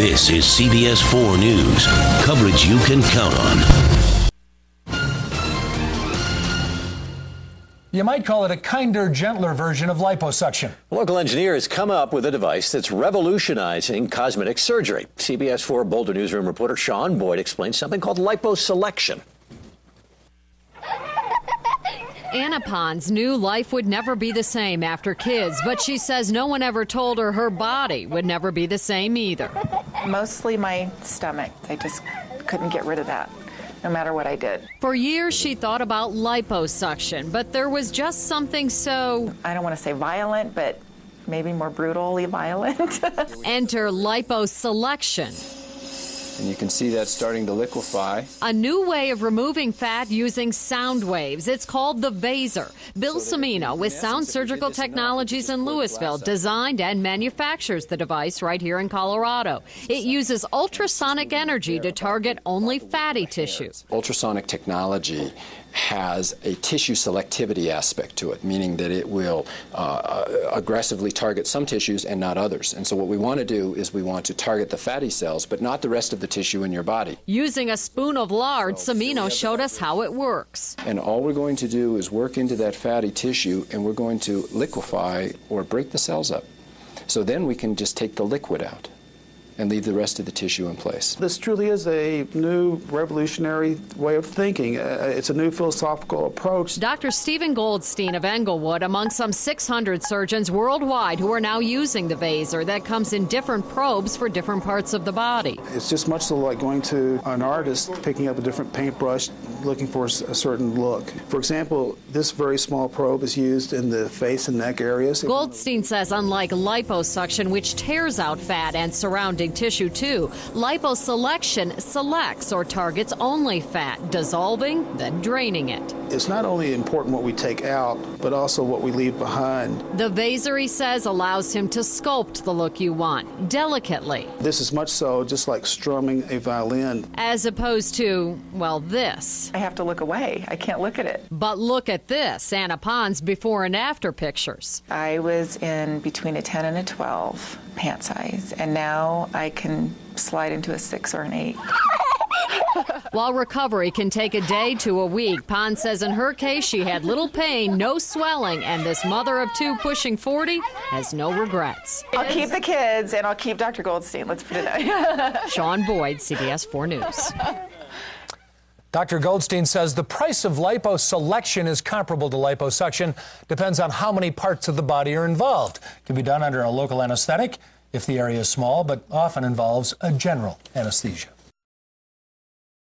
This is CBS 4 News. Coverage you can count on. You might call it a kinder, gentler version of liposuction. A local engineer has come up with a device that's revolutionizing cosmetic surgery. CBS 4 Boulder newsroom reporter Sean Boyd explains something called liposelection. Anna Pons knew life would never be the same after kids, but she says no one ever told her her body would never be the same either. Mostly my stomach. I just couldn't get rid of that, no matter what I did. For years, she thought about liposuction, but there was just something so... I don't want to say violent, but maybe more brutally violent. Enter liposelection. And you can see that starting to liquefy. A new way of removing fat using sound waves. It's called the VASER. Bill Cimino with Sound Surgical Technologies in Louisville designed and manufactures the device right here in Colorado. It uses ultrasonic energy to target only fatty tissue. Ultrasonic technology has a tissue selectivity aspect to it, meaning that it will aggressively target some tissues and not others. And so what we want to do is we want to target the fatty cells, but not the rest of the tissue in your body. Using a spoon of lard, Cimino showed us how it works. And all we're going to do is work into that fatty tissue, and we're going to liquefy or break the cells up. So then we can just take the liquid out and leave the rest of the tissue in place. This truly is a new revolutionary way of thinking. It's a new philosophical approach. Dr. Stephen Goldstein of Englewood, among some 600 surgeons worldwide who are now using the VASER that comes in different probes for different parts of the body. It's just much so like going to an artist, picking up a different paintbrush, looking for a certain look. For example, this very small probe is used in the face and neck areas. Goldstein says unlike liposuction, which tears out fat and surrounding tissue too, liposelection selects or targets only fat, dissolving, then draining it. It's not only important what we take out, but also what we leave behind. The VASER, he says, allows him to sculpt the look you want, delicately. This is much so just like strumming a violin. As opposed to, well, this. I have to look away. I can't look at it. But look at this, Anna Pons before and after pictures. I was in between a 10 and a 12 pant size, and now I can slide into a 6 or an 8. While recovery can take a day to a week, Pons says in her case she had little pain, no swelling, and this mother of two pushing 40 has no regrets. I'll keep the kids, and I'll keep Dr. Goldstein. Let's put it that way. Sean Boyd, CBS 4 News. Dr. Goldstein says the price of liposelection is comparable to liposuction. Depends on how many parts of the body are involved. Can be done under a local anesthetic if the area is small, but often involves a general anesthesia.